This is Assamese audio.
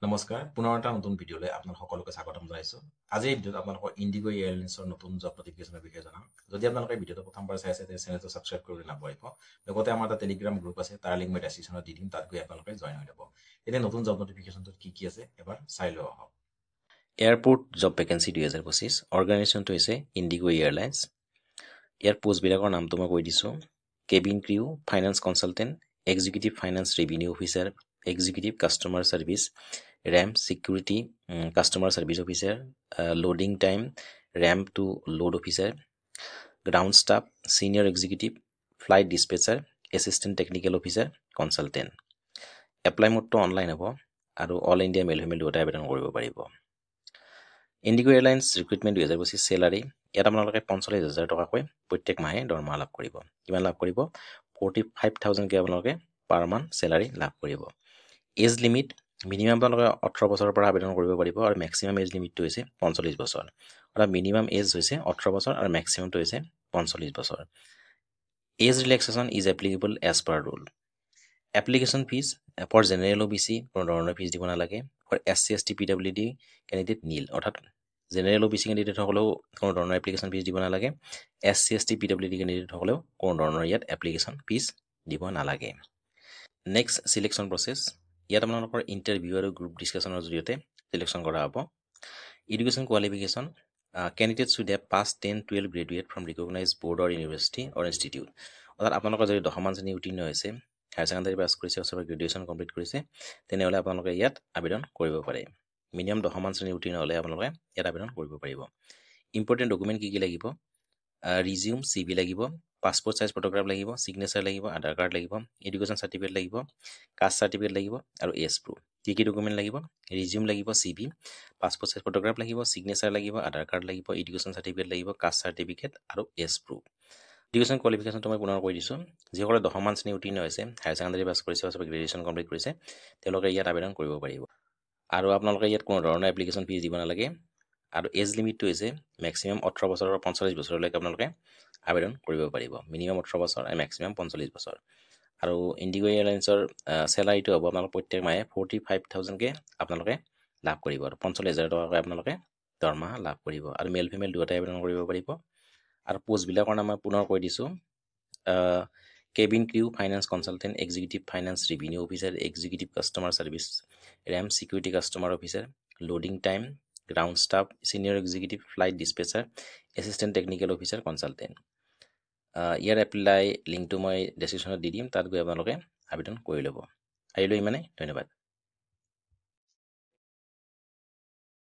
নমস্কাৰ পুনৰ এটা নতুন ভিডিঅ'লৈ আপোনাক সকলোকে স্বাগতম জনাইছোঁ। আজি এই ভিডিঅ'ত আপোনালোকৰ ইণ্ডিগো এয়াৰলাইন্সৰ নতুন জব নটিফিকেশ্যনৰ বিষয়ে জনাম। যদি আপোনালোকে ভিডিঅ'টো প্ৰথমবাৰ চাই আছে তেতিয়া চেনেলটো ছাবস্ক্ৰাইব কৰিবলৈ নাপাহৰিব। লগতে আমাৰ এটা টেলিগ্ৰাম গ্ৰুপ আছে, তাৰ লিংক মই ডেছক্ৰিপশ্যনত দি দিম, তাত গৈ আপোনালোকে জইন হৈ যাব। এতিয়া নতুন জব নটিফিকেশ্যনটোত কি আছে এবাৰ চাই লওঁ আহক। এয়াৰপোৰ্ট জব ভেকেঞ্চি 2025 অৰ্গেনাইজেশ্যনটো হৈছে ইণ্ডিগো এয়াৰলাইন্স। ইয়াৰ পোষ্টবিলাকৰ নামটো মই কৈ দিছোঁ। Cabin crew, finance consultant, executive finance revenue officer, executive customer service, ramp security customer service officer, loading time ramp to load officer, ground staff, senior executive, flight dispatcher, assistant technical officer, consultant. Apply মোডটো অনলাইন হ'ব আৰু অল ইণ্ডিয়া মেল ফিমেল দুয়োটাই আবেদন কৰিব পাৰিব। ইণ্ডিগো এয়াৰলাইন্স ৰিক্ৰুইটমেণ্ট 2025 চেলাৰী ইয়াত আপোনালোকে 45,000 টকাকৈ প্ৰত্যেক মাহে দৰমহা লাভ কৰিব। কিমান লাভ কৰিব? 45,000কৈ আপোনালোকে পাৰ মান্থ চেলাৰী লাভ কৰিব। এজ লিমিট মিনিমাম আপোনালোকে 18 বছৰৰ পৰা আবেদন কৰিব পাৰিব আৰু মেক্সিমাম এজ লিমিটটো হৈছে 45 বছৰ। অৰ্থাৎ মিনিমাম এজ হৈছে 18 বছৰ আৰু মেক্সিমামটো হৈছে 45 বছৰ। Age relaxation is applicable as per rule. Application fees for general OBC কোনো ধৰণৰ ফিজ দিব নালাগে। For SC ST PWD candidate nil, অৰ্থাৎ জেনেৰেল OBC কেণ্ডিডেটসকলেও কোনো ধৰণৰ এপ্লিকেশ্যন ফিজ দিব নালাগে। SC ST PWD কেণ্ডিডেটসকলেও কোনো ধৰণৰ ইয়াত এপ্লিকেশ্যন ফিজ দিব নালাগে। নেক্সট চিলেকশ্যন প্ৰচেছ, ইয়াত আপোনালোকৰ ইণ্টাৰভিউ আৰু গ্ৰুপ ডিছকাশ্যনৰ জৰিয়তে চিলেকশ্যন কৰা হ'ব। Education qualification candidate should have pass 10, 12 graduate from recognize board or university or institute. অৰ্থাৎ আপোনালোকৰ যদি 10মান শ্ৰেণী উত্তীৰ্ণ হৈছে, হায়াৰ ছেকেণ্ডাৰী পাছ কৰিছে অথবা গ্ৰেজুৱেশ্যন কমপ্লিট কৰিছে, তেনেহ'লে আপোনালোকে ইয়াত আবেদন কৰিব পাৰে। মিনিমাম 10মান শ্ৰেণী উত্তীৰ্ণ হ'লে আপোনালোকে ইয়াত আবেদন কৰিব পাৰিব। ইম্পৰ্টেণ্ট ডকুমেণ্ট কি কি লাগিব? ৰিজিউম CV লাগিব, পাছপৰ্ট চাইজ ফটোগ্ৰাফ লাগিব, ছিগনেচাৰ লাগিব, আধাৰ কাৰ্ড লাগিব, এডুকেশ্যন চাৰ্টিফিকেট লাগিব, কাষ্ট চাৰ্টিফিকেট লাগিব আৰু এজ প্ৰুফ। কি কি ডকুমেণ্ট লাগিব? ৰিজিউম লাগিব, CV, পাছপৰ্ট চাইজ ফটোগ্ৰাফ লাগিব, ছিগনেচাৰ লাগিব, আধাৰ কাৰ্ড লাগিব, এডুকেশ্যন চাৰ্টিফিকেট লাগিব, কাষ্ট চাৰ্টিফিকেট আৰু এজ প্ৰুফ। এডুকেশ্যন কোৱালিফিকেশ্যনটো মই পুনৰ কৈ দিছোঁ। যিসকলে 10মান শ্ৰেণী উত্তীৰ্ণ হৈছে, হায়াৰ ছেকেণ্ডাৰী পাছ কৰিছে অথবা গ্ৰেজুৱেশ্যন কমপ্লিট কৰিছে, তেওঁলোকে ইয়াত আবেদন কৰিব পাৰিব। আৰু আপোনালোকে ইয়াত কোনো ধৰণৰ এপ্লিকেশ্যন ফিজ দিব নালাগে। আৰু এজ লিমিটটো হৈছে মেক্সিমাম 18 বছৰৰ পৰা 45 বছৰলৈকে আপোনালোকে আবেদন কৰিব পাৰিব। মিনিমাম 18 বছৰ আৰু মেক্সিমাম 45 বছৰ। আৰু ইণ্ডিগো এয়াৰলাইন্সৰ চেলাৰীটো হ'ব আপোনালোকে প্ৰত্যেক মাহে 45,000কৈ আপোনালোকে লাভ কৰিব আৰু 45,000 টকাকৈ আপোনালোকে দৰমহা লাভ কৰিব। আৰু মেল ফিমেল দুয়োটাই আবেদন কৰিব পাৰিব। আৰু পোষ্টবিলাকৰ নাম মই পুনৰ কৈ দিছোঁ। Cabin crew, finance consultant, executive finance revenue officer, executive customer service, ramp security customer officer, loading time, ground staff, senior executive, flight dispatcher, assistant technical officer, consultant. ইয়াৰ এপ্লাই লিংকটো মই ডেছক্ৰিপশ্যনত দি দিম, তাত গৈ আপোনালোকে আবেদন কৰি ল'ব। আহিলোঁ ইমানে, ধন্যবাদ।